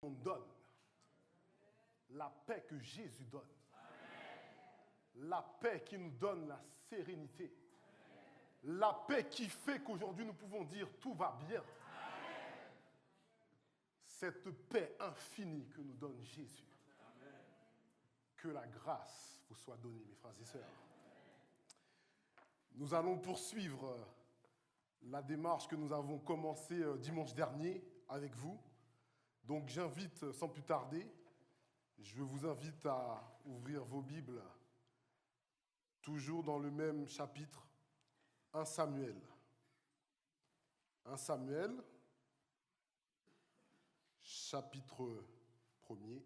On donne la paix que Jésus donne. La paix qui nous donne la sérénité. La paix qui fait qu'aujourd'hui nous pouvons dire tout va bien. Cette paix infinie que nous donne Jésus. Que la grâce vous soit donnée, mes frères et sœurs. Nous allons poursuivre la démarche que nous avons commencée dimanche dernier avec vous. Donc j'invite, sans plus tarder, je vous invite à ouvrir vos Bibles, toujours dans le même chapitre, 1 Samuel. 1 Samuel, chapitre 1er.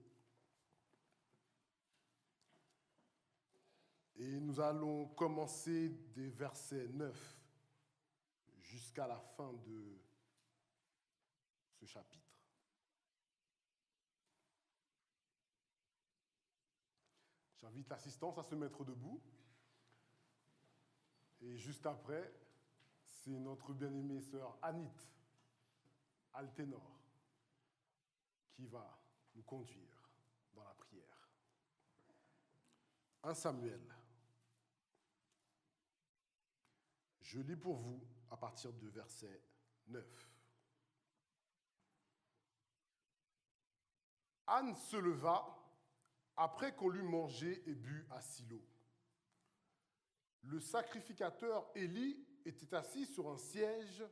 Et nous allons commencer des versets 9 jusqu'à la fin de ce chapitre. J'invite l'assistance à se mettre debout. Et juste après, c'est notre bien-aimée sœur Anit Alténor qui va nous conduire dans la prière. 1 Samuel. Je lis pour vous à partir du verset 9. Anne se leva après qu'on l'eut mangé et bu à Silo. Le sacrificateur Élie était assis sur un siège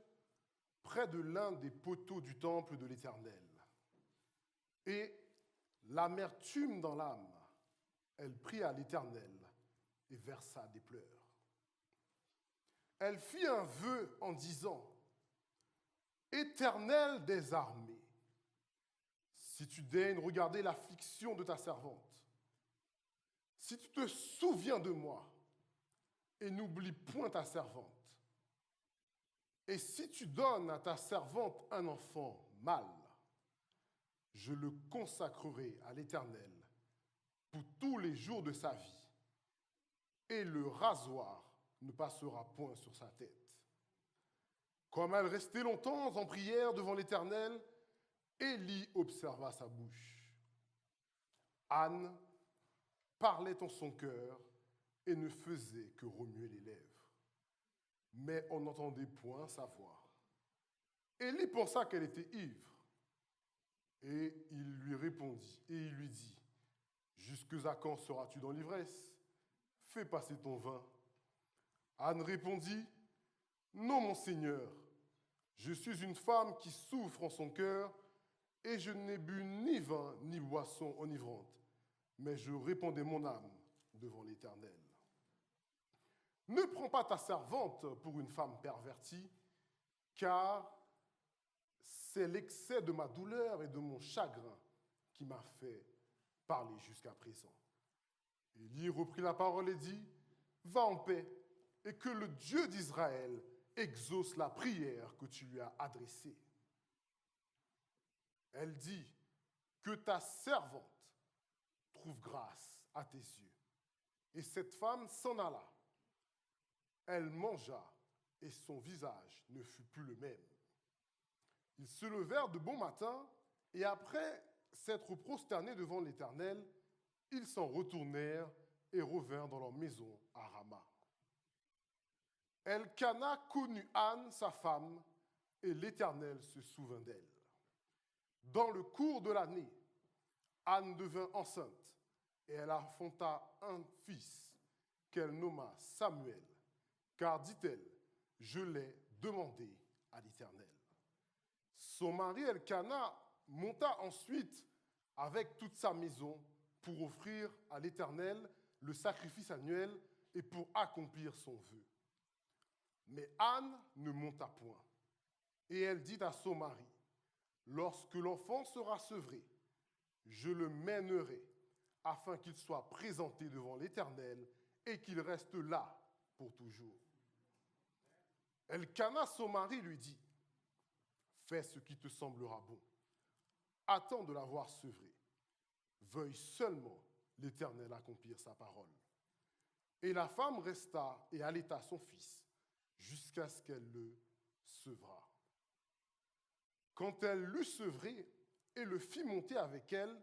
près de l'un des poteaux du temple de l'Éternel. Et l'amertume dans l'âme, elle prit à l'Éternel et versa des pleurs. Elle fit un vœu en disant : Éternel des armées, si tu daignes regarder l'affliction de ta servante, si tu te souviens de moi et n'oublie point ta servante, et si tu donnes à ta servante un enfant mâle, je le consacrerai à l'Éternel pour tous les jours de sa vie, et le rasoir ne passera point sur sa tête. Comme elle restait longtemps en prière devant l'Éternel, Élie observa sa bouche. Anne parlait en son cœur et ne faisait que remuer les lèvres. Mais on n'entendait point sa voix. Élie pensa qu'elle était ivre. Et il lui répondit, et il lui dit : Jusque à quand seras-tu dans l'ivresse ? Fais passer ton vin. Anne répondit : Non, mon Seigneur, je suis une femme qui souffre en son cœur, et je n'ai bu ni vin ni boisson enivrante, mais je répandais mon âme devant l'Éternel. Ne prends pas ta servante pour une femme pervertie, car c'est l'excès de ma douleur et de mon chagrin qui m'a fait parler jusqu'à présent. Élie reprit la parole et dit : Va en paix, et que le Dieu d'Israël exauce la prière que tu lui as adressée. Elle dit : Que ta servante trouve grâce à tes yeux. Et cette femme s'en alla. Elle mangea, et son visage ne fut plus le même. Ils se levèrent de bon matin, et après s'être prosternés devant l'Éternel, ils s'en retournèrent et revinrent dans leur maison à Rama. Elkana connut Anne, sa femme, et l'Éternel se souvint d'elle. Dans le cours de l'année, Anne devint enceinte, et elle enfanta un fils qu'elle nomma Samuel, car, dit-elle, je l'ai demandé à l'Éternel. Son mari Elkana monta ensuite avec toute sa maison pour offrir à l'Éternel le sacrifice annuel et pour accomplir son vœu. Mais Anne ne monta point. Et elle dit à son mari : Lorsque l'enfant sera sevré, je le mènerai afin qu'il soit présenté devant l'Éternel et qu'il reste là pour toujours. Elkana, son mari, lui dit : Fais ce qui te semblera bon. Attends de l'avoir sevré. Veuille seulement l'Éternel accomplir sa parole. Et la femme resta et allaita son fils jusqu'à ce qu'elle le sevrât. Quand elle l'eut sevré, et le fit monter avec elle,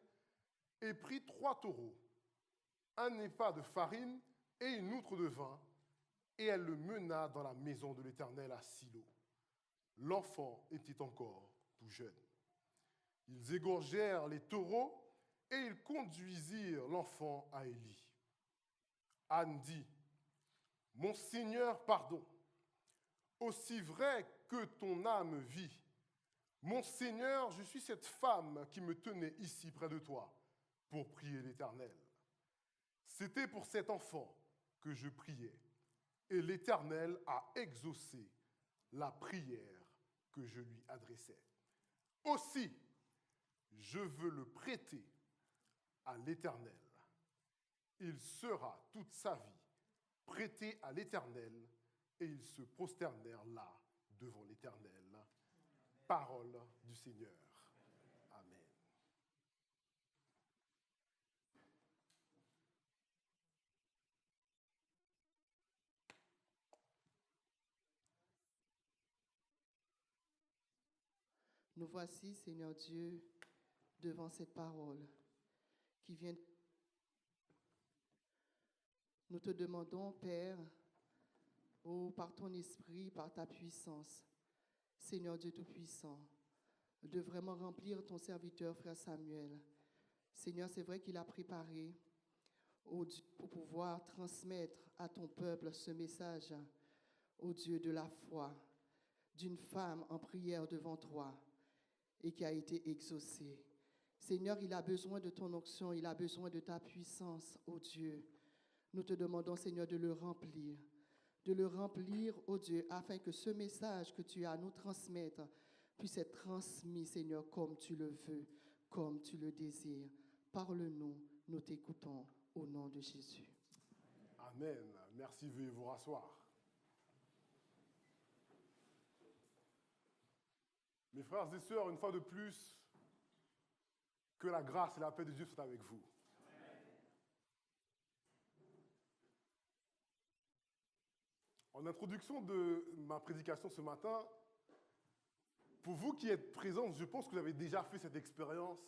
et prit 3 taureaux, un épha de farine et une outre de vin, et elle le mena dans la maison de l'Éternel à Silo. L'enfant était encore tout jeune. Ils égorgèrent les taureaux, et ils conduisirent l'enfant à Élie. Anne dit, « Mon Seigneur, pardon. Aussi vrai que ton âme vit, mon Seigneur, je suis cette femme qui me tenait ici près de toi pour prier l'Éternel. C'était pour cet enfant que je priais, et l'Éternel a exaucé la prière que je lui adressais. Aussi, je veux le prêter à l'Éternel. Il sera toute sa vie prêté à l'Éternel, et ils se prosternèrent là devant l'Éternel. Parole du Seigneur. Amen. Nous voici, Seigneur Dieu, devant cette parole qui vient. Nous te demandons, Père, par ton esprit, par ta puissance, Seigneur Dieu Tout-Puissant, de vraiment remplir ton serviteur, frère Samuel. Seigneur, c'est vrai qu'il a préparé pour pouvoir transmettre à ton peuple ce message, ô Dieu de la foi, d'une femme en prière devant toi et qui a été exaucée. Seigneur, il a besoin de ton onction, il a besoin de ta puissance, ô Dieu. Nous te demandons, Seigneur, de le remplir, ô Dieu, afin que ce message que tu as à nous transmettre puisse être transmis, Seigneur, comme tu le veux, comme tu le désires. Parle-nous, nous t'écoutons, au nom de Jésus. Amen. Merci, veuillez vous rasseoir. Mes frères et sœurs, une fois de plus, que la grâce et la paix de Dieu soient avec vous. En introduction de ma prédication ce matin, pour vous qui êtes présents, je pense que vous avez déjà fait cette expérience.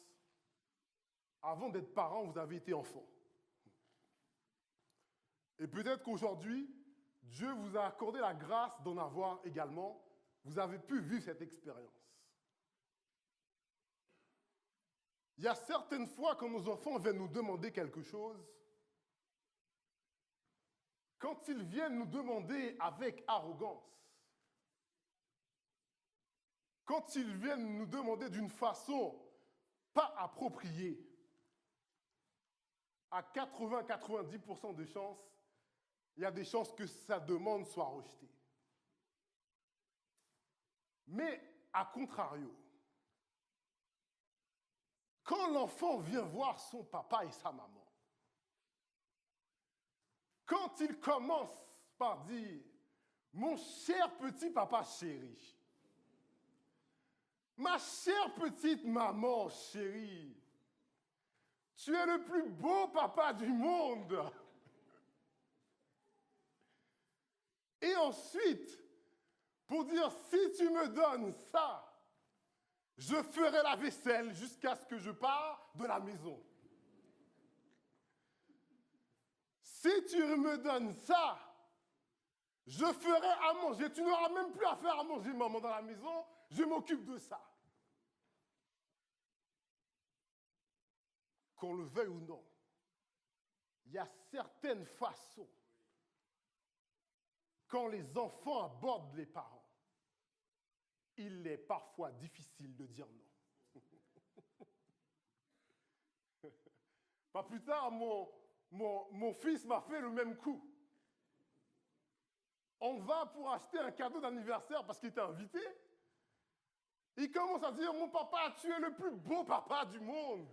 Avant d'être parent, vous avez été enfant. Et peut-être qu'aujourd'hui, Dieu vous a accordé la grâce d'en avoir également. Vous avez pu vivre cette expérience. Il y a certaines fois quand nos enfants viennent nous demander quelque chose, quand ils viennent nous demander avec arrogance, quand ils viennent nous demander d'une façon pas appropriée, à 80-90% de chances, il y a des chances que sa demande soit rejetée. Mais, à contrario, quand l'enfant vient voir son papa et sa maman, quand il commence par dire « Mon cher petit papa chéri », « Ma chère petite maman chérie, tu es le plus beau papa du monde ». Et ensuite, pour dire « Si tu me donnes ça, je ferai la vaisselle jusqu'à ce que je parte de la maison. Si tu me donnes ça, je ferai à manger. Tu n'auras même plus à faire à manger, maman, dans la maison. Je m'occupe de ça. » Qu'on le veuille ou non, il y a certaines façons, quand les enfants abordent les parents, il est parfois difficile de dire non. Pas plus tard, mon fils m'a fait le même coup. On va pour acheter un cadeau d'anniversaire parce qu'il était invité. Il commence à dire « Mon papa, tu es le plus beau papa du monde. »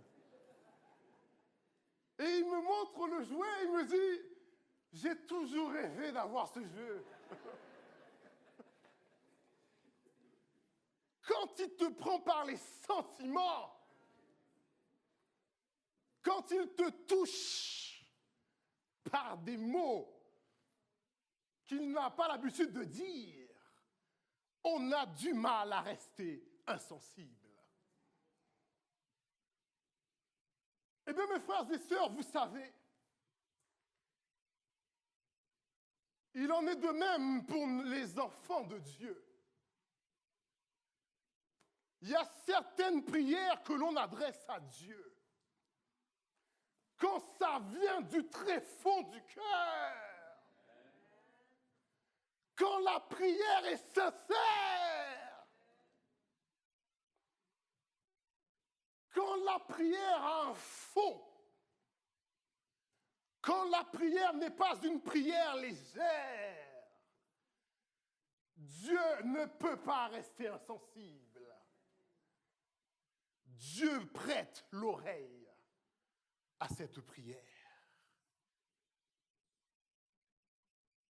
Et il me montre le jouet, il me dit « J'ai toujours rêvé d'avoir ce jeu. » Quand il te prend par les sentiments, quand il te touche par des mots qu'il n'a pas l'habitude de dire, on a du mal à rester insensible. Eh bien, mes frères et sœurs, vous savez, il en est de même pour les enfants de Dieu. Il y a certaines prières que l'on adresse à Dieu. Quand ça vient du tréfonds du cœur, quand la prière est sincère, quand la prière a un fond, quand la prière n'est pas une prière légère, Dieu ne peut pas rester insensible. Dieu prête l'oreille à cette prière.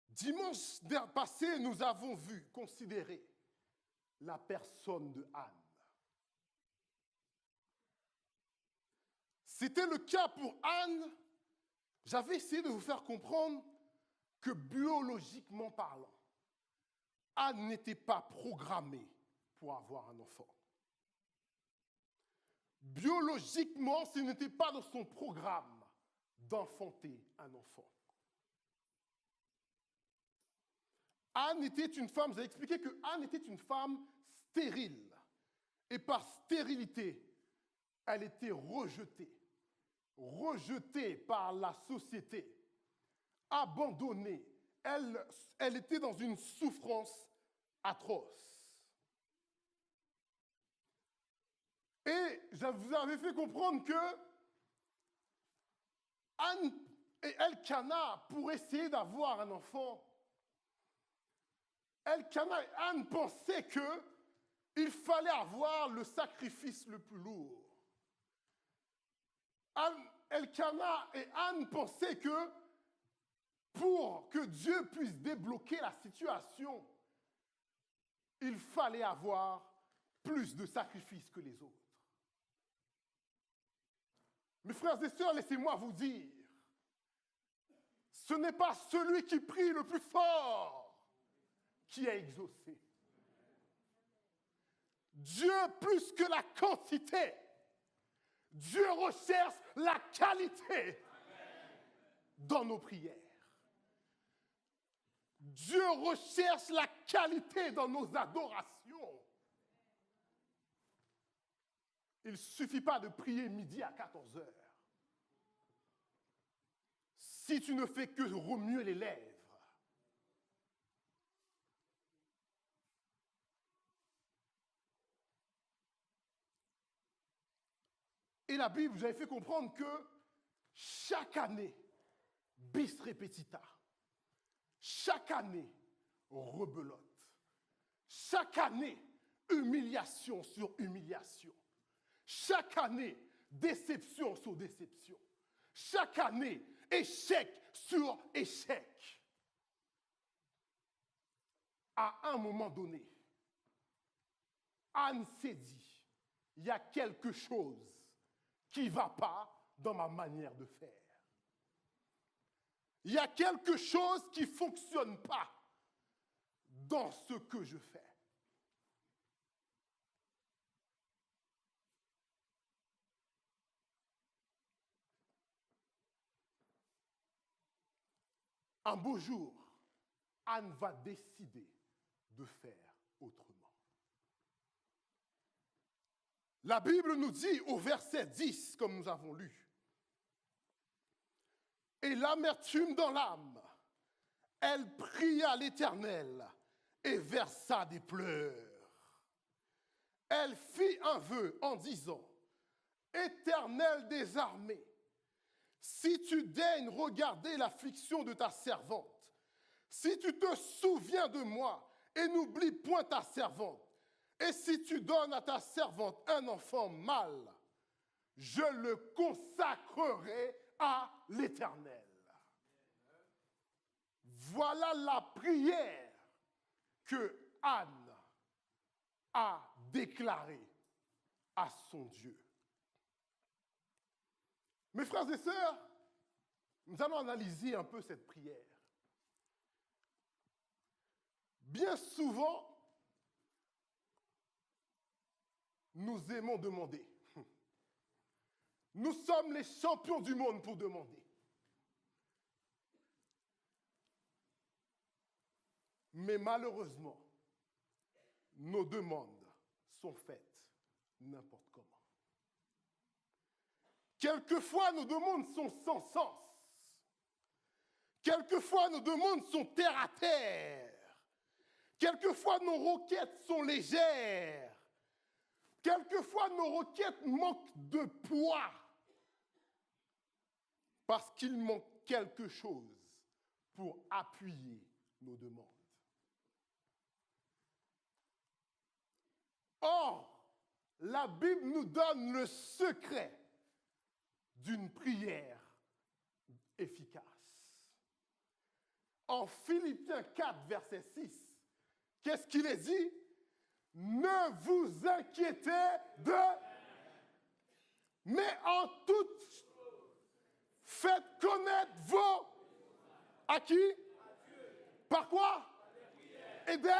Dimanche passé, nous avons vu, considérer la personne de Anne. C'était le cas pour Anne. J'avais essayé de vous faire comprendre que biologiquement parlant, Anne n'était pas programmée pour avoir un enfant. Biologiquement, ce n'était pas dans son programme d'enfanter un enfant. Anne était une femme, vous avez expliqué que Anne était une femme stérile. Et par stérilité, elle était rejetée. Rejetée par la société. Abandonnée. Elle était dans une souffrance atroce. Et je vous avais fait comprendre que Anne et Elkana, pour essayer d'avoir un enfant, Elkana et Anne pensaient qu'il fallait avoir le sacrifice le plus lourd. Elkana et Anne pensaient que pour que Dieu puisse débloquer la situation, il fallait avoir plus de sacrifices que les autres. Mes frères et sœurs, laissez-moi vous dire, ce n'est pas celui qui prie le plus fort qui est exaucé. Dieu, plus que la quantité, Dieu recherche la qualité dans nos prières. Dieu recherche la qualité dans nos adorations. Il ne suffit pas de prier midi à 14 heures. Si tu ne fais que remuer les lèvres, et la Bible, vous avez fait comprendre que chaque année, bis repetita, chaque année, rebelote, chaque année, humiliation sur humiliation, chaque année, déception sur déception, chaque année, échec sur échec. À un moment donné, Anne s'est dit, il y a quelque chose qui ne va pas dans ma manière de faire. Il y a quelque chose qui ne fonctionne pas dans ce que je fais. Un beau jour, Anne va décider de faire autrement. La Bible nous dit au verset 10, comme nous avons lu, « Et l'amertume dans l'âme, elle pria l'Éternel et versa des pleurs. Elle fit un vœu en disant, « Éternel des armées, si tu daignes regarder l'affliction de ta servante, si tu te souviens de moi et n'oublie point ta servante, et si tu donnes à ta servante un enfant mâle, je le consacrerai à l'Éternel. » Voilà la prière que Anne a déclarée à son Dieu. Mes frères et sœurs, nous allons analyser un peu cette prière. Bien souvent, nous aimons demander. Nous sommes les champions du monde pour demander. Mais malheureusement, nos demandes sont faites n'importe comment. Quelquefois, nos demandes sont sans sens. Quelquefois, nos demandes sont terre à terre. Quelquefois, nos requêtes sont légères. Quelquefois, nos requêtes manquent de poids. Parce qu'il manque quelque chose pour appuyer nos demandes. Or, la Bible nous donne le secret d'une prière efficace. En Philippiens 4, verset 6, qu'est-ce qu'il est dit? Ne vous inquiétez de... Mais en toute... Faites connaître vos... À qui? Par quoi? Et des...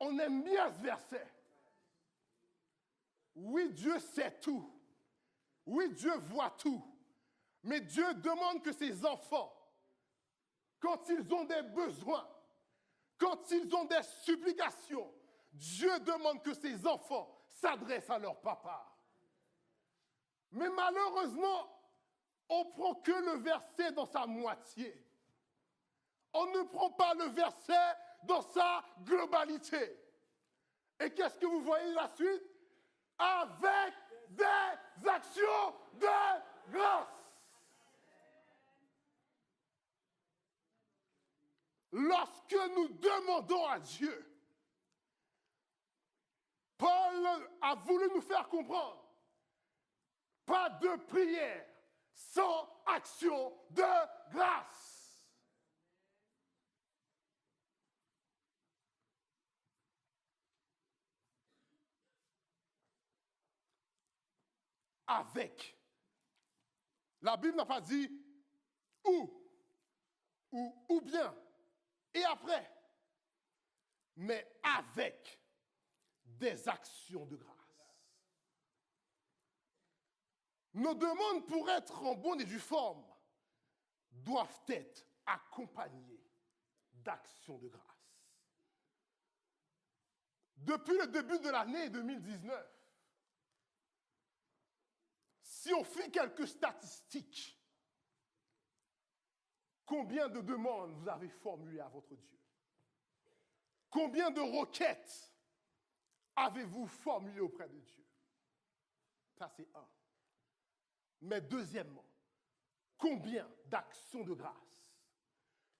On aime bien ce verset. Oui, Dieu sait tout. Oui, Dieu voit tout. Mais Dieu demande que ses enfants, quand ils ont des besoins, quand ils ont des supplications, Dieu demande que ses enfants s'adressent à leur papa. Mais malheureusement, on ne prend que le verset dans sa moitié. On ne prend pas le verset dans sa globalité. Et qu'est-ce que vous voyez la suite? Avec des actions de grâce. Lorsque nous demandons à Dieu, Paul a voulu nous faire comprendre, pas de prière sans action de grâce. Avec. La Bible n'a pas dit ou bien, et après, mais avec des actions de grâce. Nos demandes pour être en bonne et due forme doivent être accompagnées d'actions de grâce. Depuis le début de l'année 2019, si on fait quelques statistiques, combien de demandes vous avez formulées à votre Dieu? Combien de requêtes avez-vous formulées auprès de Dieu? Ça, c'est un. Mais deuxièmement, combien d'actions de grâce?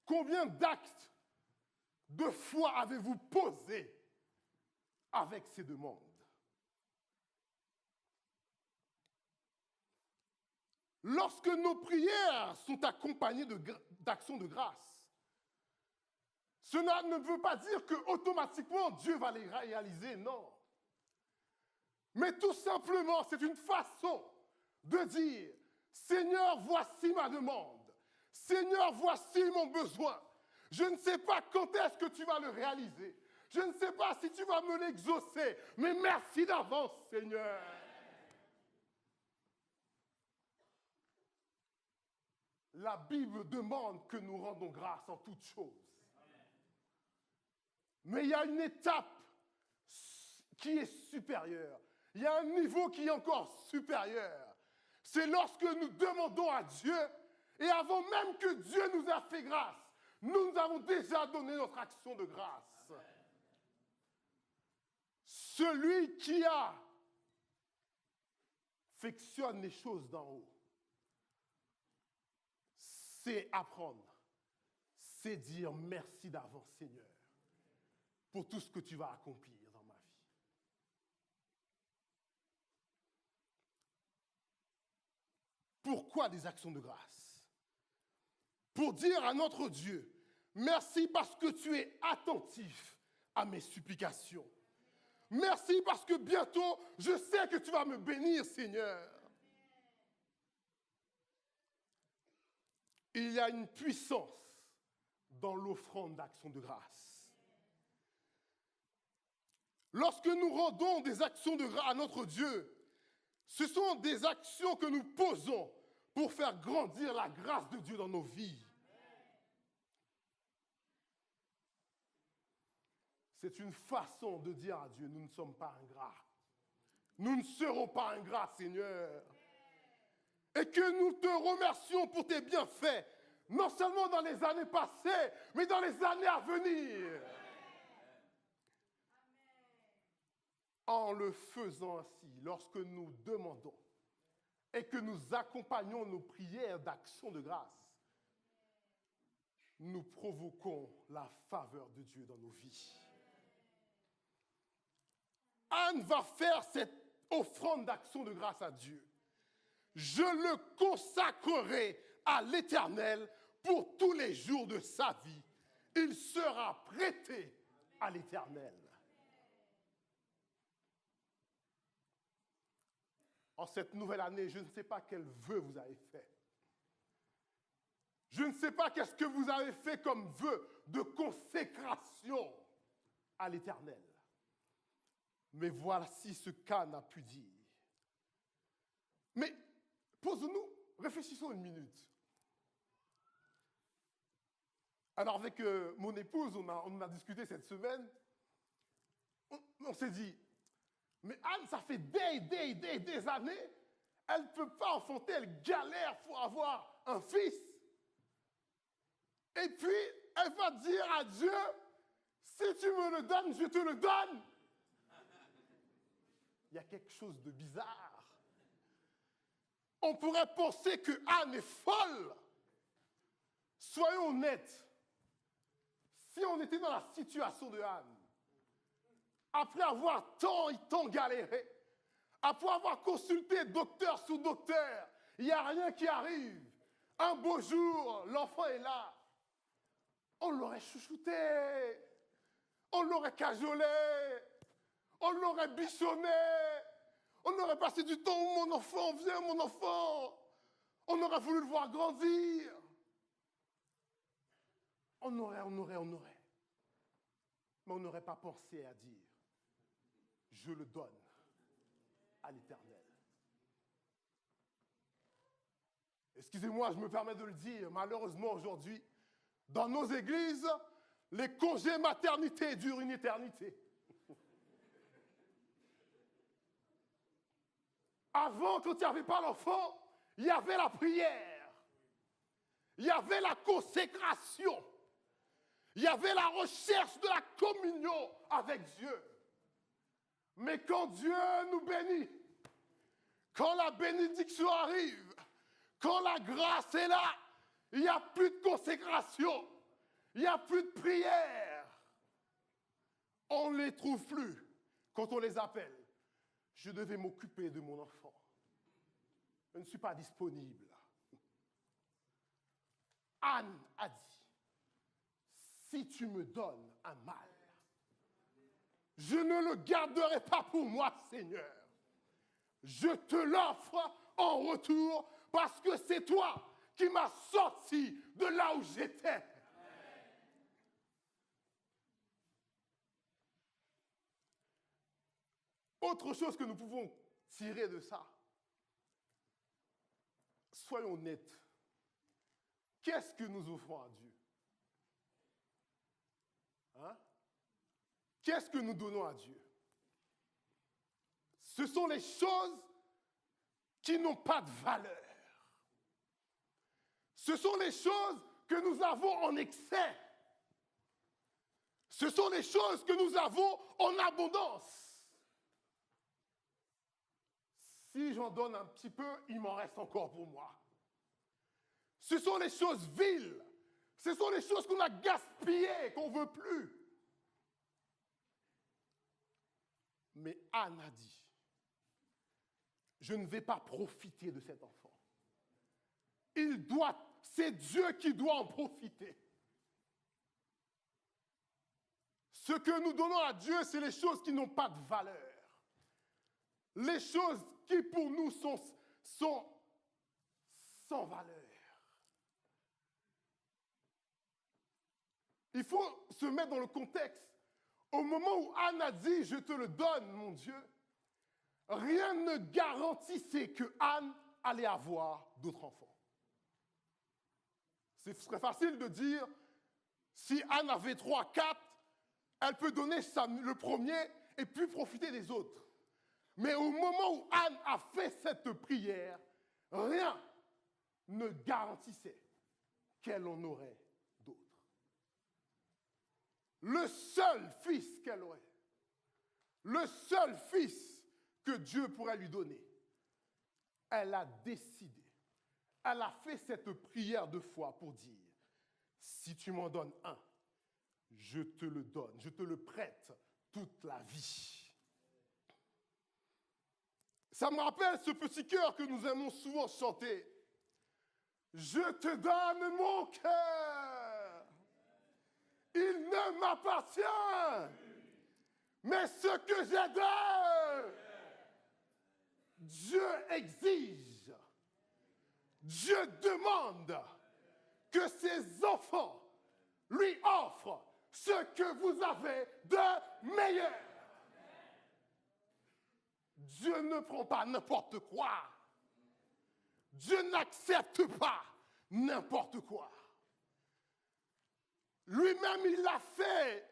Combien d'actes de foi avez-vous posés avec ces demandes? Lorsque nos prières sont accompagnées d'actions de grâce, cela ne veut pas dire que automatiquement Dieu va les réaliser, non. Mais tout simplement, c'est une façon de dire, Seigneur, voici ma demande. Seigneur, voici mon besoin. Je ne sais pas quand est-ce que tu vas le réaliser. Je ne sais pas si tu vas me l'exaucer, mais merci d'avance, Seigneur. La Bible demande que nous rendons grâce en toutes choses. Mais il y a une étape qui est supérieure. Il y a un niveau qui est encore supérieur. C'est lorsque nous demandons à Dieu, et avant même que Dieu nous a fait grâce, nous avons déjà donné notre action de grâce. Celui qui affectionne les choses d'en haut, c'est apprendre, c'est dire merci d'avance, Seigneur, pour tout ce que tu vas accomplir dans ma vie. Pourquoi des actions de grâce? Pour dire à notre Dieu, merci parce que tu es attentif à mes supplications. Merci parce que bientôt, je sais que tu vas me bénir, Seigneur. Il y a une puissance dans l'offrande d'action de grâce. Lorsque nous rendons des actions de grâce à notre Dieu, Ce sont des actions que nous posons pour faire grandir la grâce de Dieu dans nos vies. C'est une façon de dire à Dieu, nous ne sommes pas ingrats. Nous ne serons pas ingrats, Seigneur. Et que nous te remercions pour tes bienfaits, non seulement dans les années passées, mais dans les années à venir. En le faisant ainsi, lorsque nous demandons et que nous accompagnons nos prières d'action de grâce, nous provoquons la faveur de Dieu dans nos vies. Anne va faire cette offrande d'action de grâce à Dieu. Je le consacrerai à l'Éternel pour tous les jours de sa vie. Il sera prêté à l'Éternel. En cette nouvelle année, je ne sais pas quel vœu vous avez fait. Je ne sais pas qu'est-ce que vous avez fait comme vœu de consécration à l'Éternel. Mais voici ce qu'Anne a pu dire. Mais posons-nous, réfléchissons une minute. Alors avec mon épouse, on a discuté cette semaine. On s'est dit, mais Anne, ça fait des années, elle ne peut pas enfanter, elle galère pour avoir un fils. Et puis, elle va dire à Dieu, si tu me le donnes, je te le donne. Il y a quelque chose de bizarre. On pourrait penser que Anne est folle. Soyons honnêtes. Si on était dans la situation de Anne, après avoir tant et tant galéré, après avoir consulté docteur sous docteur, il n'y a rien qui arrive. Un beau jour, l'enfant est là. On l'aurait chouchouté, on l'aurait cajolé, on l'aurait bichonné, on aurait passé du temps où mon enfant, viens mon enfant. On aurait voulu le voir grandir. On aurait. Mais on n'aurait pas pensé à dire, je le donne à l'Éternel. Excusez-moi, je me permets de le dire, malheureusement aujourd'hui, dans nos églises, les congés maternité durent une éternité. Avant, quand il n'y avait pas l'enfant, il y avait la prière, il y avait la consécration, il y avait la recherche de la communion avec Dieu. Mais quand Dieu nous bénit, quand la bénédiction arrive, quand la grâce est là, il n'y a plus de consécration, il n'y a plus de prière. On ne les trouve plus quand on les appelle. Je devais m'occuper de mon enfant. Je ne suis pas disponible. Anne a dit, si tu me donnes un mal, je ne le garderai pas pour moi, Seigneur. Je te l'offre en retour parce que c'est toi qui m'as sorti de là où j'étais. Autre chose que nous pouvons tirer de ça, soyons honnêtes. Qu'est-ce que nous offrons à Dieu? Hein? Qu'est-ce que nous donnons à Dieu? Ce sont les choses qui n'ont pas de valeur. Ce sont les choses que nous avons en excès. Ce sont les choses que nous avons en abondance. Si j'en donne un petit peu, il m'en reste encore pour moi. Ce sont les choses viles. Ce sont les choses qu'on a gaspillées, qu'on ne veut plus. Mais Anne a dit, je ne vais pas profiter de cet enfant. C'est Dieu qui doit en profiter. Ce que nous donnons à Dieu, c'est les choses qui n'ont pas de valeur. Les choses qui pour nous sont sans valeur. Il faut se mettre dans le contexte. Au moment où Anne a dit, je te le donne, mon Dieu, rien ne garantissait que Anne allait avoir d'autres enfants. Ce serait facile de dire, si Anne avait 3, 4, elle peut donner le premier et puis profiter des autres. Mais au moment où Anne a fait cette prière, rien ne garantissait qu'elle en aurait d'autres. Le seul fils qu'elle aurait, le seul fils que Dieu pourrait lui donner, elle a décidé, elle a fait cette prière de foi pour dire, si tu m'en donnes un, je te le donne, je te le prête toute la vie. Ça me rappelle ce petit cœur que nous aimons souvent chanter. Je te donne mon cœur. Il ne m'appartient, mais ce que j'ai d'eux, Dieu exige, Dieu demande que ses enfants lui offrent ce que vous avez de meilleur. Dieu ne prend pas n'importe quoi. Dieu n'accepte pas n'importe quoi. Lui-même, il l'a fait.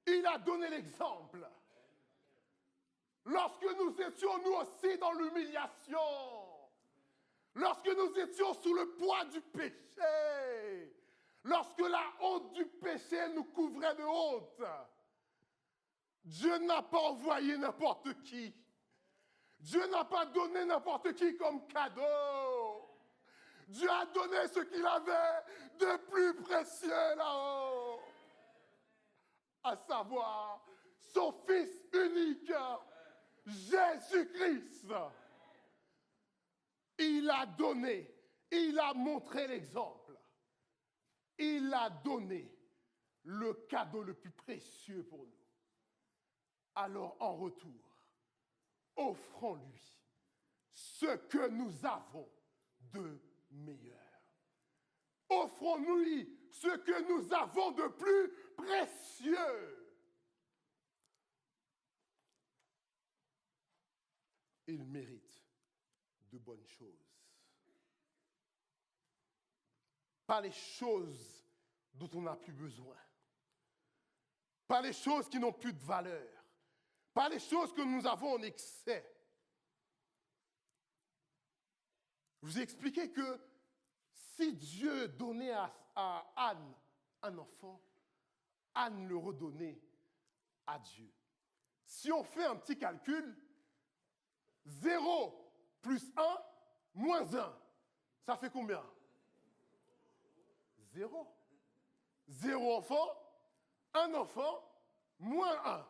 Il a donné l'exemple. Lorsque nous étions nous aussi dans l'humiliation, lorsque nous étions sous le poids du péché, lorsque la honte du péché nous couvrait de honte, Dieu n'a pas envoyé n'importe qui. Dieu n'a pas donné n'importe qui comme cadeau. Dieu a donné ce qu'il avait de plus précieux là-haut, à savoir son Fils unique, Jésus-Christ. Il a donné, il a montré l'exemple. Il a donné le cadeau le plus précieux pour nous. Alors en retour, offrons-lui ce que nous avons de meilleur. Offrons-lui ce que nous avons de plus précieux. Il mérite de bonnes choses. Pas les choses dont on n'a plus besoin. Pas les choses qui n'ont plus de valeur. Pas les choses que nous avons en excès. Je vous ai expliqué que si Dieu donnait à Anne un enfant, Anne le redonnait à Dieu. Si on fait un petit calcul, 0 plus 1 moins 1, ça fait combien? 0. 0 enfant, 1 enfant, moins 1.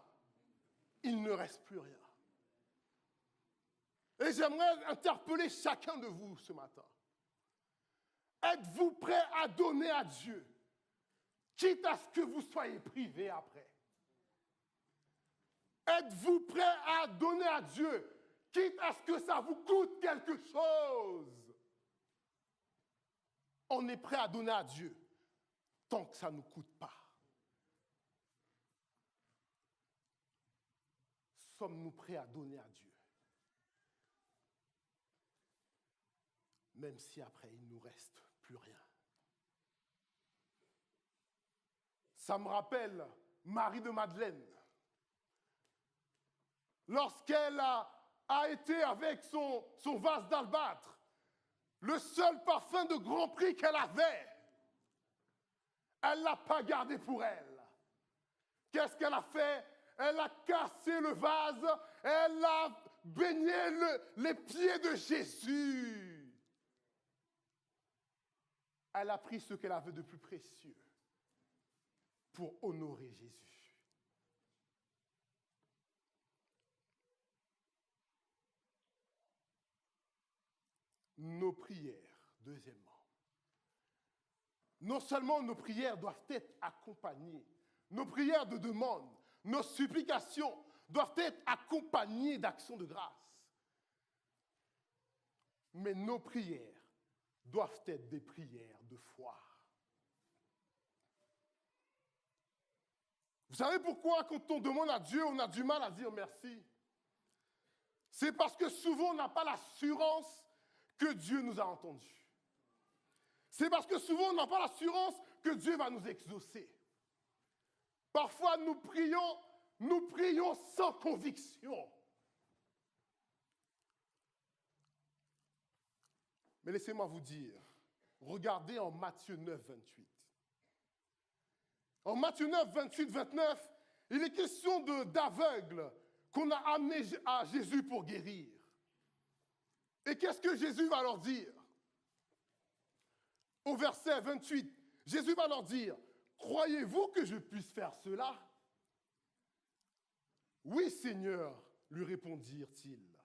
Il ne reste plus rien. Et j'aimerais interpeller chacun de vous ce matin. Êtes-vous prêt à donner à Dieu, quitte à ce que vous soyez privé après? Êtes-vous prêt à donner à Dieu, quitte à ce que ça vous coûte quelque chose? On est prêt à donner à Dieu tant que ça ne nous coûte pas. Sommes-nous prêts à donner à Dieu? Même si après, il ne nous reste plus rien. Ça me rappelle Marie de Madeleine. Lorsqu'elle a été avec son vase d'albâtre, le seul parfum de grand prix qu'elle avait, elle ne l'a pas gardé pour elle. Qu'est-ce qu'elle a fait? Elle a cassé le vase, elle a baigné les pieds de Jésus. Elle a pris ce qu'elle avait de plus précieux pour honorer Jésus. Nos prières, deuxièmement. Non seulement nos prières doivent être accompagnées, nos prières de demande, nos supplications doivent être accompagnées d'actions de grâce. Mais nos prières doivent être des prières de foi. Vous savez pourquoi, quand on demande à Dieu, on a du mal à dire merci? C'est parce que souvent on n'a pas l'assurance que Dieu nous a entendus. C'est parce que souvent on n'a pas l'assurance que Dieu va nous exaucer. Parfois nous prions sans conviction. Mais laissez-moi vous dire, regardez en Matthieu 9, 28. En Matthieu 9, 28, 29, il est question d'aveugles qu'on a amenés à Jésus pour guérir. Et qu'est-ce que Jésus va leur dire? Au verset 28, Jésus va leur dire, « Croyez-vous que je puisse faire cela ?» « Oui, Seigneur, lui répondirent-ils.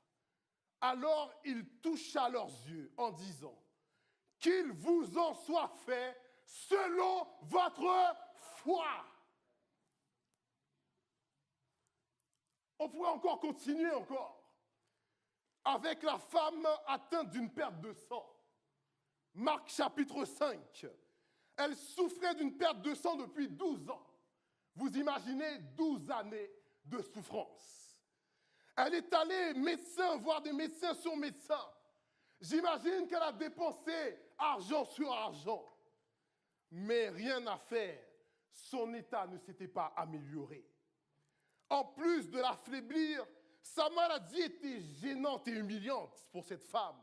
Alors il toucha leurs yeux en disant, « Qu'il vous en soit fait selon votre foi. » On pourrait encore continuer avec la femme atteinte d'une perte de sang. Marc chapitre 5. Elle souffrait d'une perte de sang depuis 12 ans. Vous imaginez 12 années de souffrance. Elle est allée médecin, voir des médecins sur médecins. J'imagine qu'elle a dépensé argent sur argent. Mais rien à faire. Son état ne s'était pas amélioré. En plus de l'affaiblir, sa maladie était gênante et humiliante pour cette femme.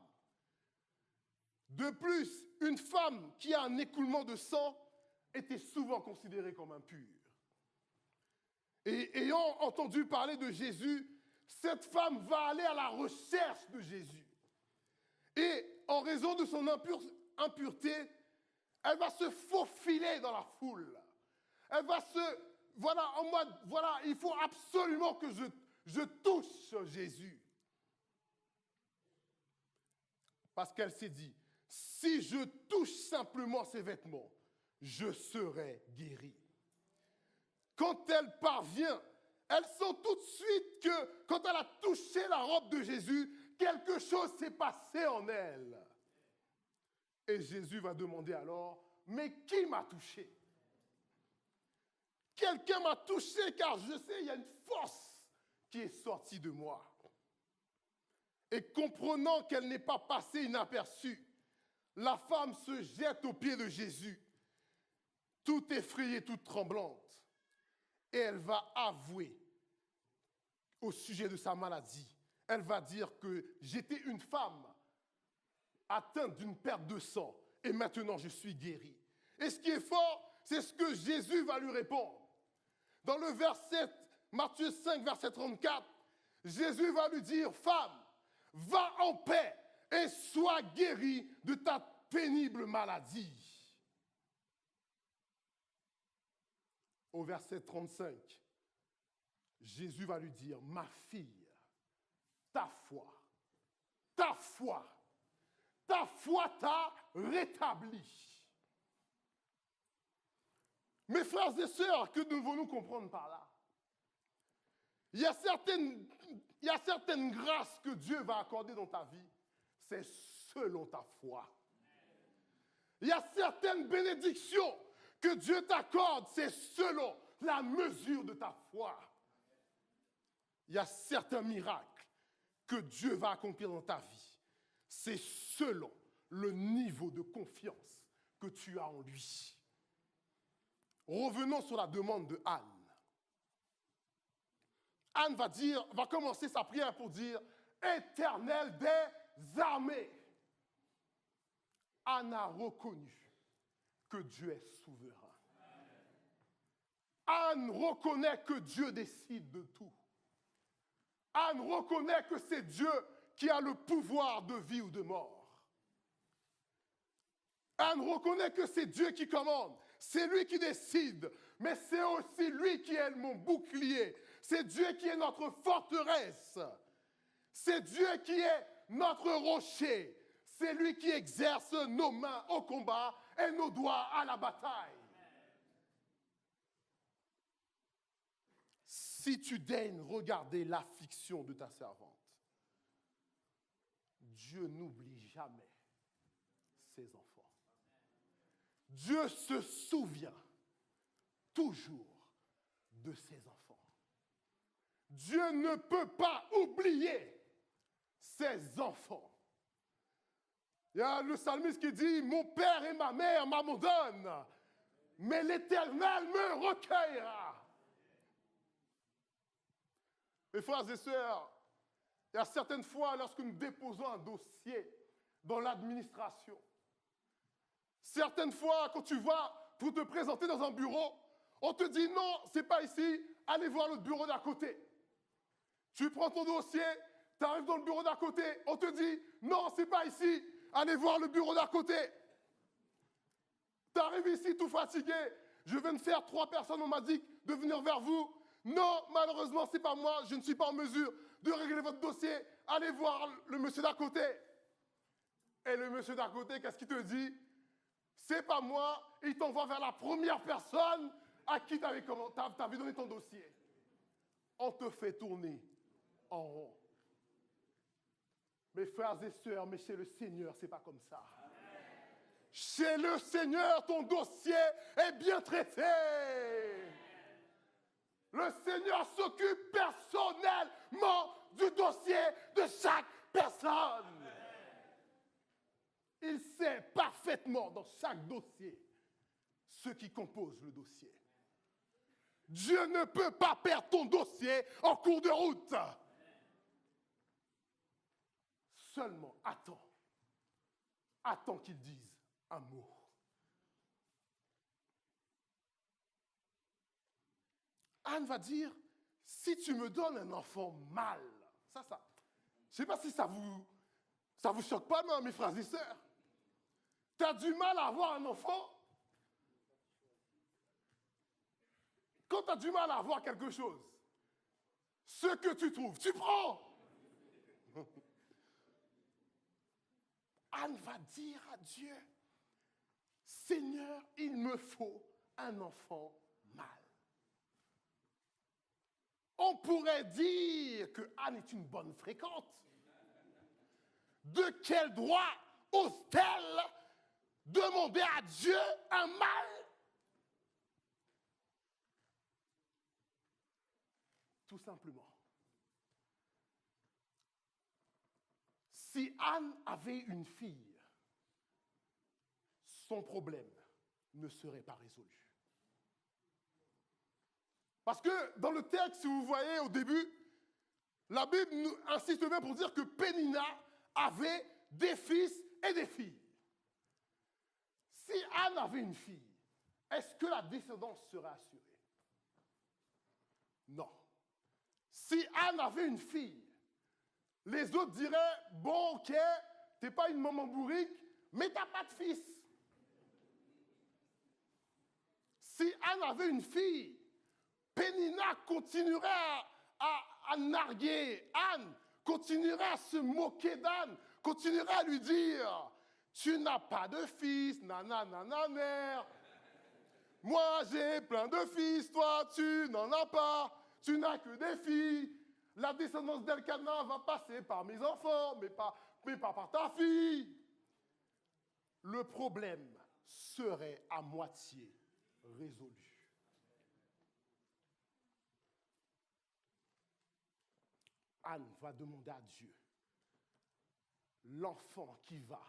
De plus, une femme qui a un écoulement de sang était souvent considérée comme impure. Et ayant entendu parler de Jésus, cette femme va aller à la recherche de Jésus. Et en raison de son impureté, elle va se faufiler dans la foule. Elle va en mode, il faut absolument que je touche Jésus. Parce qu'elle s'est dit, si je touche simplement ses vêtements, je serai guérie. Quand elle parvient, elle sent tout de suite que quand elle a touché la robe de Jésus, quelque chose s'est passé en elle. Et Jésus va demander alors, mais qui m'a touché? Quelqu'un m'a touché car je sais, il y a une force qui est sortie de moi. Et comprenant qu'elle n'est pas passée inaperçue, la femme se jette aux pieds de Jésus, toute effrayée, toute tremblante. Et elle va avouer au sujet de sa maladie. Elle va dire que j'étais une femme atteinte d'une perte de sang et maintenant je suis guérie. Et ce qui est fort, c'est ce que Jésus va lui répondre. Dans le verset, Matthieu 5, verset 34, Jésus va lui dire, « Femme, va en paix et sois guérie de ta pénible maladie. » Au verset 35, Jésus va lui dire, « Ma fille, ta foi t'a rétablie. » Mes frères et sœurs, que devons-nous comprendre par là? Il y a certaines grâces que Dieu va accorder dans ta vie, c'est selon ta foi. Il y a certaines bénédictions que Dieu t'accorde, c'est selon la mesure de ta foi. Il y a certains miracles que Dieu va accomplir dans ta vie, c'est selon le niveau de confiance que tu as en lui. Revenons sur la demande de Anne. Anne va commencer sa prière pour dire « Éternel des armées ». Anne a reconnu que Dieu est souverain. Anne reconnaît que Dieu décide de tout. Anne reconnaît que c'est Dieu qui a le pouvoir de vie ou de mort. Anne reconnaît que c'est Dieu qui commande. C'est lui qui décide, mais c'est aussi lui qui est mon bouclier. C'est Dieu qui est notre forteresse. C'est Dieu qui est notre rocher. C'est lui qui exerce nos mains au combat et nos doigts à la bataille. Si tu daignes regarder l'affliction de ta servante, Dieu n'oublie jamais ses enfants. Dieu se souvient toujours de ses enfants. Dieu ne peut pas oublier ses enfants. Il y a le psalmiste qui dit, mon père et ma mère m'abandonnent, mais l'Éternel me recueillera. Mes frères et sœurs, il y a certaines fois, lorsque nous déposons un dossier dans l'administration, certaines fois, quand tu vas pour te présenter dans un bureau, on te dit non, c'est pas ici, allez voir le bureau d'à côté. Tu prends ton dossier, tu arrives dans le bureau d'à côté, on te dit non, c'est pas ici, allez voir le bureau d'à côté. Tu arrives ici tout fatigué, je viens de faire 3 personnes, on m'a dit de venir vers vous. Non, malheureusement, c'est pas moi, je ne suis pas en mesure de régler votre dossier, allez voir le monsieur d'à côté. Et le monsieur d'à côté, qu'est-ce qu'il te dit? C'est pas moi, il t'envoie vers la première personne à qui tu avais donné ton dossier. On te fait tourner en rond. Mes frères et sœurs, mais chez le Seigneur, c'est pas comme ça. Chez le Seigneur, ton dossier est bien traité. Le Seigneur s'occupe personnellement du dossier de chaque personne. Il sait parfaitement dans chaque dossier ce qui compose le dossier. Dieu ne peut pas perdre ton dossier en cours de route. Seulement, attends. Attends qu'il dise un mot. Anne va dire, si tu me donnes un enfant mâle, ça, je ne sais pas si ça vous choque pas, non, mes frères et sœurs. Tu as du mal à avoir un enfant. Quand tu as du mal à avoir quelque chose, ce que tu trouves, tu prends. Anne va dire à Dieu, Seigneur, il me faut un enfant mâle. On pourrait dire que Anne est une bonne fréquente. De quel droit ose-t-elle demander à Dieu un mâle? Tout simplement. Si Anne avait une fille, son problème ne serait pas résolu. Parce que dans le texte, si vous voyez au début, la Bible nous insiste bien pour dire que Pénina avait des fils et des filles. Si Anne avait une fille, est-ce que la descendance serait assurée? Non. Si Anne avait une fille, les autres diraient, bon, ok, t'es pas une maman bourrique, mais t'as pas de fils. Si Anne avait une fille, Pénina continuerait à narguer Anne, continuerait à se moquer d'Anne, continuerait à lui dire, tu n'as pas de fils, nanana, moi j'ai plein de fils, toi tu n'en as pas, tu n'as que des filles. La descendance d'Elkana va passer par mes enfants, mais pas par ta fille. Le problème serait à moitié résolu. Anne va demander à Dieu l'enfant qui va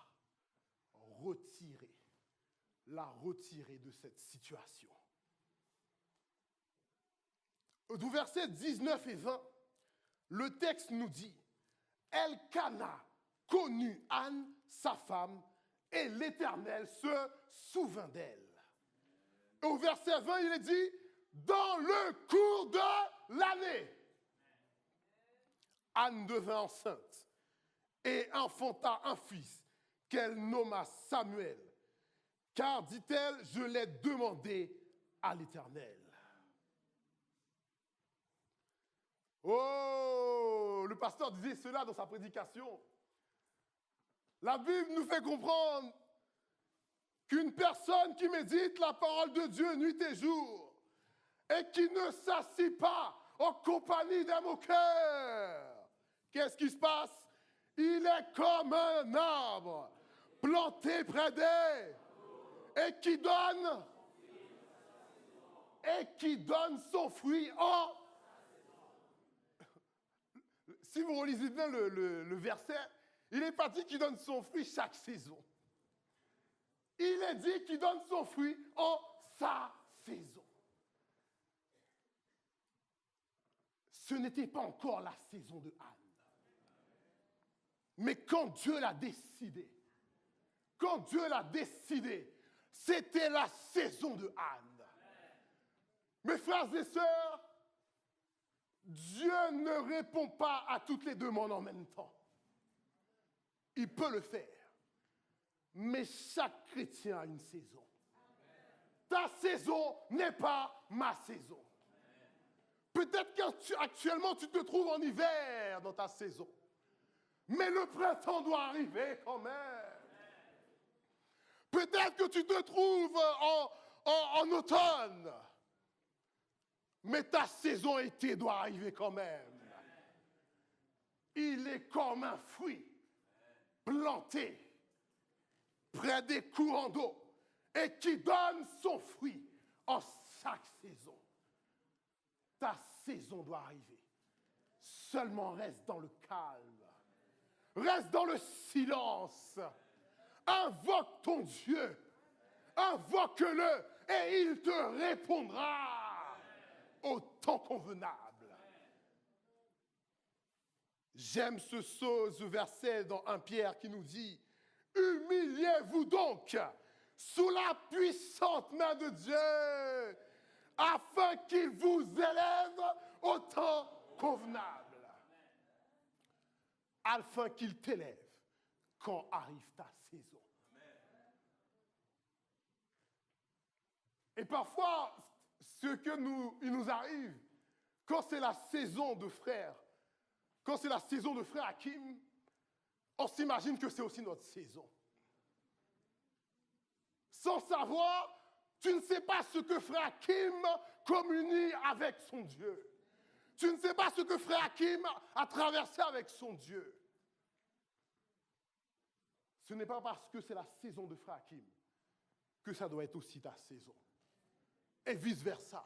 la retirer de cette situation. Du verset 19 et 20, le texte nous dit, Elkana connut Anne, sa femme, et l'Éternel se souvint d'elle. Et au verset 20, il est dit, dans le cours de l'année, Anne devint enceinte et enfanta un fils qu'elle nomma Samuel, car, dit-elle, je l'ai demandé à l'Éternel. Oh, le pasteur disait cela dans sa prédication. La Bible nous fait comprendre qu'une personne qui médite la parole de Dieu nuit et jour et qui ne s'assit pas en compagnie des moqueurs, qu'est-ce qui se passe? Il est comme un arbre planté près d'elle et qui donne son fruit en... si vous relisez bien le verset, il n'est pas dit qu'il donne son fruit chaque saison. Il est dit qu'il donne son fruit en sa saison. Ce n'était pas encore la saison de Anne. Mais quand Dieu l'a décidé, c'était la saison de Anne. Mes frères et sœurs, Dieu ne répond pas à toutes les demandes en même temps. Il peut le faire. Mais chaque chrétien a une saison. Ta saison n'est pas ma saison. Peut-être qu'actuellement tu te trouves en hiver dans ta saison. Mais le printemps doit arriver quand même. Peut-être que tu te trouves en automne. Mais ta saison été doit arriver quand même. Il est comme un fruit planté près des courants d'eau et qui donne son fruit en chaque saison. Ta saison doit arriver. Seulement reste dans le calme. Reste dans le silence. Invoque ton Dieu. Invoque-le et il te répondra au temps convenable. J'aime ce verset dans 1 Pierre qui nous dit « Humiliez-vous donc sous la puissante main de Dieu afin qu'il vous élève au temps convenable. » Afin qu'il t'élève quand arrive ta saison. Et parfois, il nous arrive, quand c'est la saison de frère, quand c'est la saison de frère Hakim, on s'imagine que c'est aussi notre saison. Sans savoir, tu ne sais pas ce que frère Hakim communie avec son Dieu. Tu ne sais pas ce que frère Hakim a traversé avec son Dieu. Ce n'est pas parce que c'est la saison de frère Hakim que ça doit être aussi ta saison. Et vice-versa.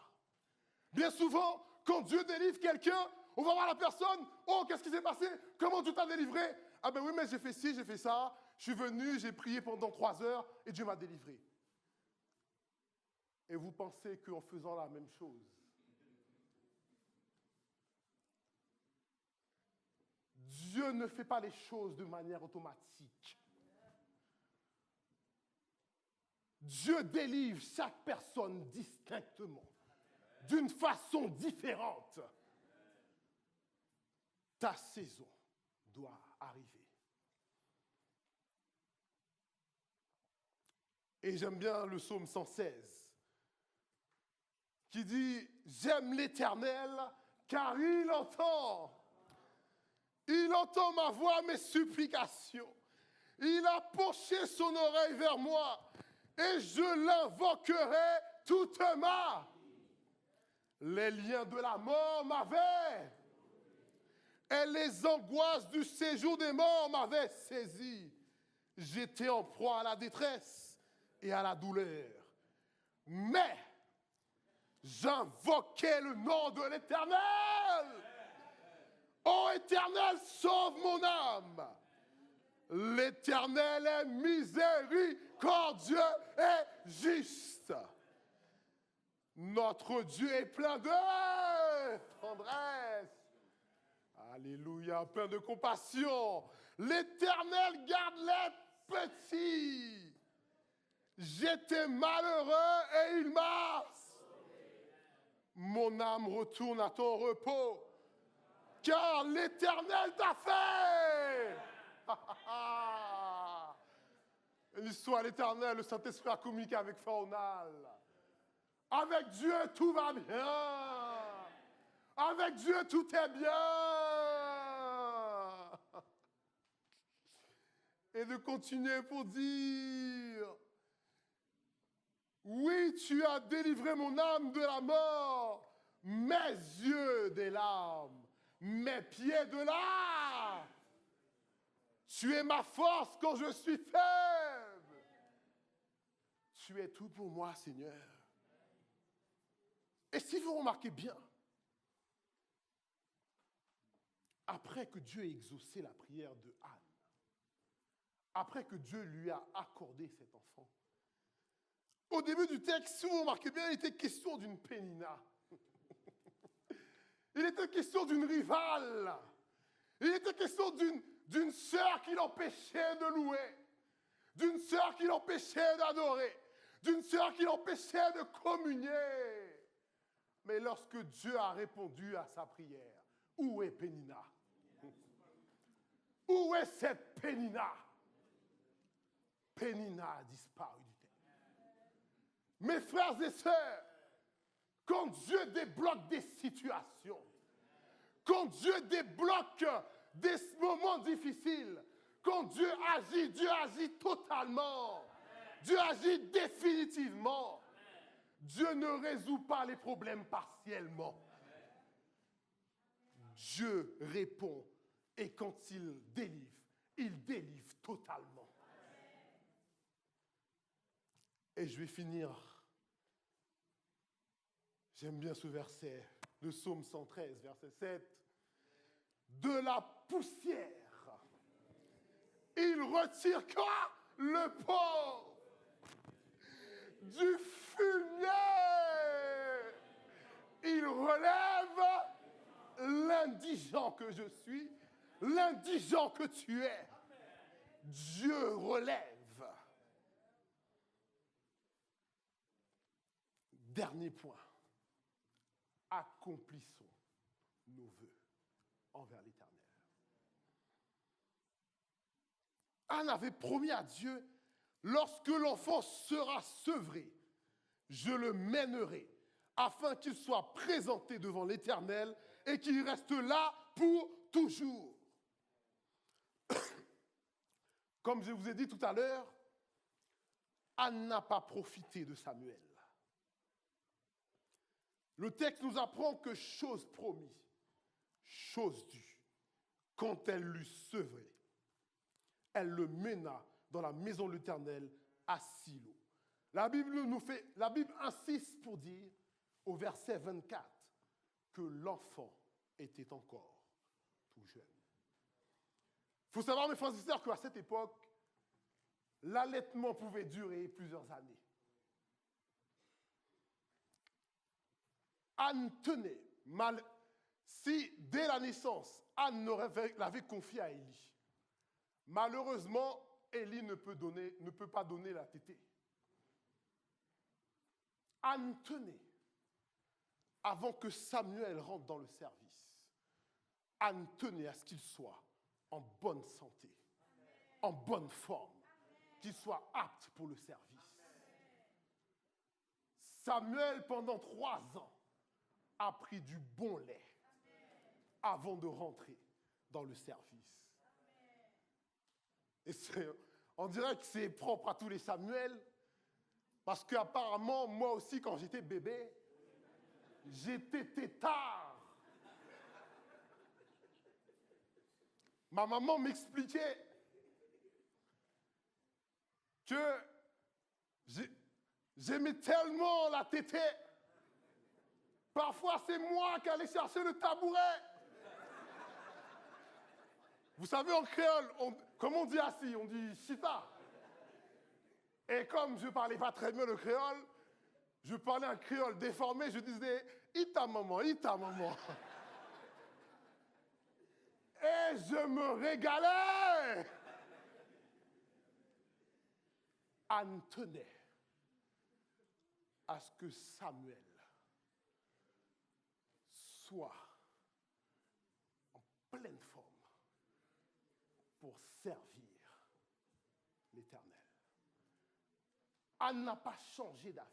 Bien souvent, quand Dieu délivre quelqu'un, on va voir la personne, « Oh, qu'est-ce qui s'est passé? Comment tu t'as délivré? » « Ah ben oui, mais j'ai fait ci, j'ai fait ça. Je suis venu, j'ai prié pendant 3 heures et Dieu m'a délivré. » Et vous pensez qu'en faisant la même chose, Dieu ne fait pas les choses de manière automatique. Dieu délivre chaque personne distinctement, d'une façon différente. Ta saison doit arriver. Et j'aime bien le psaume 116 qui dit « J'aime l'Éternel car il entend ma voix, mes supplications. Il a penché son oreille vers moi et je l'invoquerai toute ma. Les liens de la mort m'avaient et les angoisses du séjour des morts m'avaient saisi. J'étais en proie à la détresse et à la douleur. Mais j'invoquais le nom de l'Éternel. Ô Éternel, sauve mon âme. L'Éternel est miséricordieux et juste. Notre Dieu est plein de tendresse. Alléluia, plein de compassion. L'Éternel garde les petits. J'étais malheureux et il m'a sauvé. Mon âme retourne à ton repos, car l'Éternel t'a fait. Une histoire à l'Éternel, le Saint-Esprit a communiqué avec Pharaonal. Avec Dieu, tout va bien. Avec Dieu, tout est bien. Et de continuer pour dire, oui, tu as délivré mon âme de la mort, mes yeux des larmes, mes pieds de l'art. Tu es ma force quand je suis faible. Tu es tout pour moi, Seigneur. Et si vous remarquez bien, après que Dieu ait exaucé la prière de Anne, après que Dieu lui a accordé cet enfant, au début du texte, si vous remarquez bien, il était question d'une Pénina. Il était question d'une rivale. Il était question d'une sœur qui l'empêchait de louer, d'une sœur qui l'empêchait d'adorer, d'une sœur qui l'empêchait de communier. Mais lorsque Dieu a répondu à sa prière, où est Pénina? Où est cette Pénina? Pénina a disparu du texte. Mes frères et sœurs, quand Dieu débloque des situations, quand Dieu débloque des moments difficiles, quand Dieu agit totalement. Dieu agit définitivement. Dieu ne résout pas les problèmes partiellement. Dieu répond et quand il délivre totalement. Et je vais finir. J'aime bien ce verset, le psaume 113, verset 7. De la poussière, il retire quoi? Le pauvre. Du fumier, il relève l'indigent que je suis, l'indigent que tu es. Dieu relève. Dernier point. Accomplissons nos vœux envers l'Éternel. Anne avait promis à Dieu, lorsque l'enfant sera sevré, je le mènerai afin qu'il soit présenté devant l'Éternel et qu'il reste là pour toujours. Comme je vous ai dit tout à l'heure, Anne n'a pas profité de Samuel. Le texte nous apprend que chose promise, chose due, quand elle l'eut sevré, elle le mena dans la maison de l'Éternel à Silo. La Bible insiste pour dire, au verset 24, que l'enfant était encore tout jeune. Il faut savoir, mes frères et sœurs, qu'à cette époque, l'allaitement pouvait durer plusieurs années. Anne tenait, si dès la naissance, Anne l'avait confié à Élie, malheureusement, Élie ne peut pas donner la tétée. Anne tenait avant que Samuel rentre dans le service. Anne tenait à ce qu'il soit en bonne santé, en bonne forme, qu'il soit apte pour le service. Samuel, pendant 3 ans, a pris du bon lait avant de rentrer dans le service. Et on dirait que c'est propre à tous les Samuel, parce qu'apparemment, moi aussi, quand j'étais bébé, j'étais tétard. Ma maman m'expliquait que j'aimais tellement la tétée. Parfois, c'est moi qui allais chercher le tabouret. Vous savez, en créole, comme on dit assis, on dit chita. Et comme je ne parlais pas très bien le créole, je parlais un créole déformé, je disais « Ita maman, ita maman ». Et je me régalais. Anne tenait à ce que Samuel soit en pleine forme pour servir l'Éternel. Anne n'a pas changé d'avis.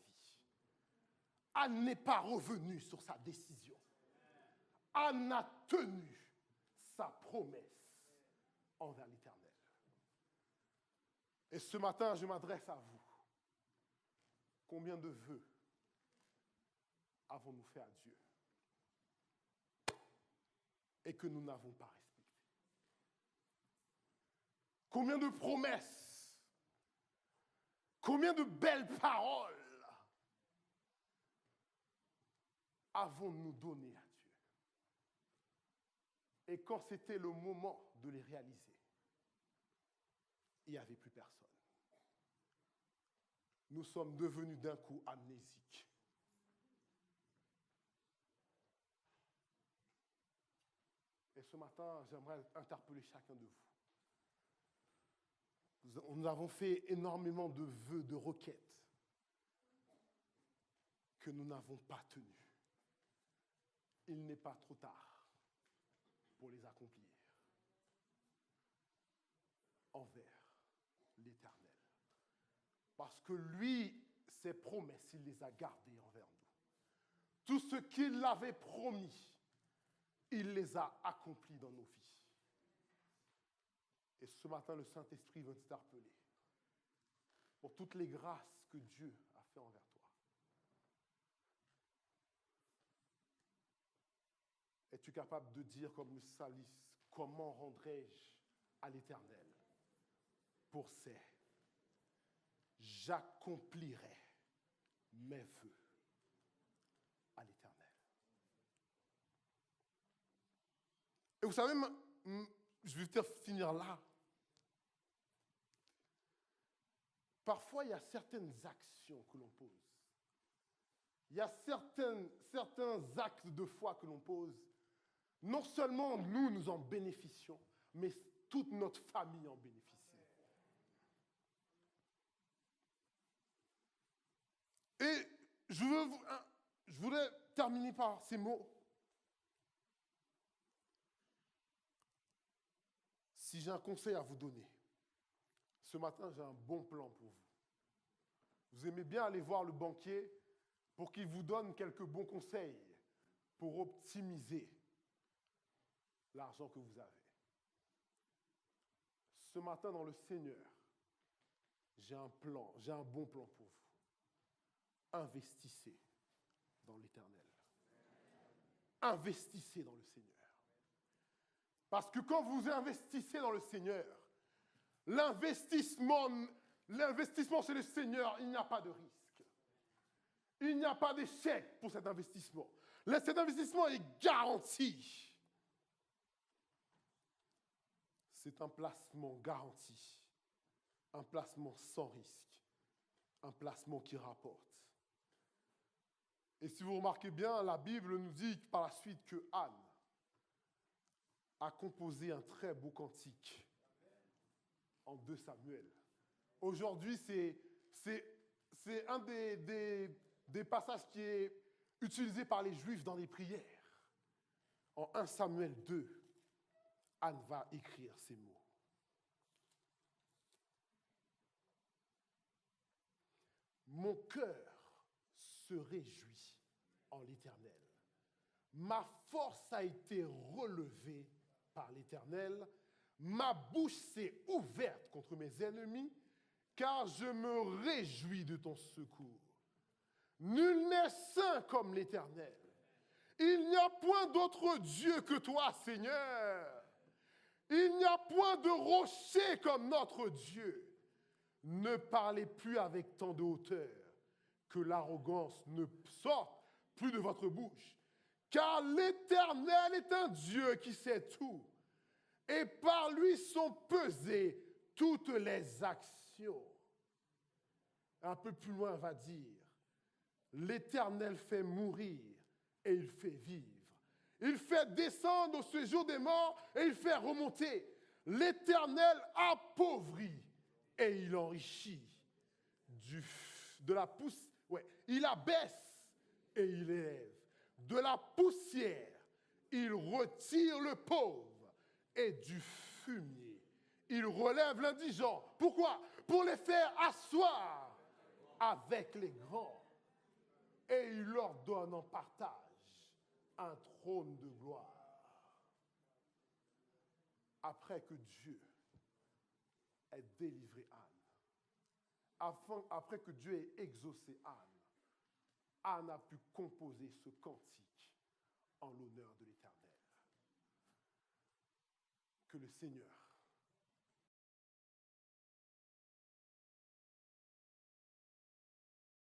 Anne n'est pas revenue sur sa décision. Anne a tenu sa promesse envers l'Éternel. Et ce matin, je m'adresse à vous. Combien de vœux avons-nous fait à Dieu et que nous n'avons pas respecté? Combien de promesses, combien de belles paroles avons-nous données à Dieu Et quand c'était le moment de les réaliser, il n'y avait plus personne. Nous sommes devenus d'un coup amnésiques. Et ce matin, j'aimerais interpeller chacun de vous. Nous avons fait énormément de vœux, de requêtes que nous n'avons pas tenus. Il n'est pas trop tard pour les accomplir envers l'Éternel. Parce que lui, ses promesses, il les a gardées envers nous. Tout ce qu'il avait promis, il les a accomplis dans nos vies. Et ce matin, le Saint-Esprit veut t'interpeller pour toutes les grâces que Dieu a fait envers toi. Es-tu capable de dire comme le psalmiste, comment rendrai-je à l'Éternel pour ces? J'accomplirai mes vœux à l'Éternel. Et vous savez, je vais peut-être finir là. Parfois, il y a certaines actions que l'on pose. Il y a certains actes de foi que l'on pose. Non seulement nous en bénéficions, mais toute notre famille en bénéficie. Et je voulais terminer par ces mots. Si j'ai un conseil à vous donner, ce matin, j'ai un bon plan pour vous. Vous aimez bien aller voir le banquier pour qu'il vous donne quelques bons conseils pour optimiser l'argent que vous avez. Ce matin, dans le Seigneur, j'ai un bon plan pour vous. Investissez dans l'Éternel. Investissez dans le Seigneur. Parce que quand vous investissez dans le Seigneur, l'investissement c'est le Seigneur, il n'y a pas de risque. Il n'y a pas d'échec pour cet investissement. Cet investissement est garanti. C'est un placement garanti, un placement sans risque, un placement qui rapporte. Et si vous remarquez bien, la Bible nous dit par la suite que Anne a composé un très beau cantique en 2 Samuel. Aujourd'hui, c'est un des passages qui est utilisé par les Juifs dans les prières. En 1 Samuel 2, Anne va écrire ces mots. Mon cœur se réjouit en l'Éternel. Ma force a été relevée par l'Éternel. Ma bouche s'est ouverte contre mes ennemis, car je me réjouis de ton secours. Nul n'est saint comme l'Éternel. Il n'y a point d'autre Dieu que toi, Seigneur. Il n'y a point de rocher comme notre Dieu. Ne parlez plus avec tant de hauteur, que l'arrogance ne sorte plus de votre bouche. Car l'Éternel est un Dieu qui sait tout, et par lui sont pesées toutes les actions. Un peu plus loin, va dire, l'Éternel fait mourir et il fait vivre. Il fait descendre au séjour des morts et il fait remonter. L'Éternel appauvrit et il enrichit. Il abaisse et il élève. De la poussière, il retire le pauvre et du fumier, il relève l'indigent. Pourquoi? Pour les faire asseoir avec les grands. Et il leur donne en partage un trône de gloire. Après que Dieu ait délivré Anne, après que Dieu ait exaucé Anne, Anne a pu composer ce cantique en l'honneur de l'Éternel. Que le Seigneur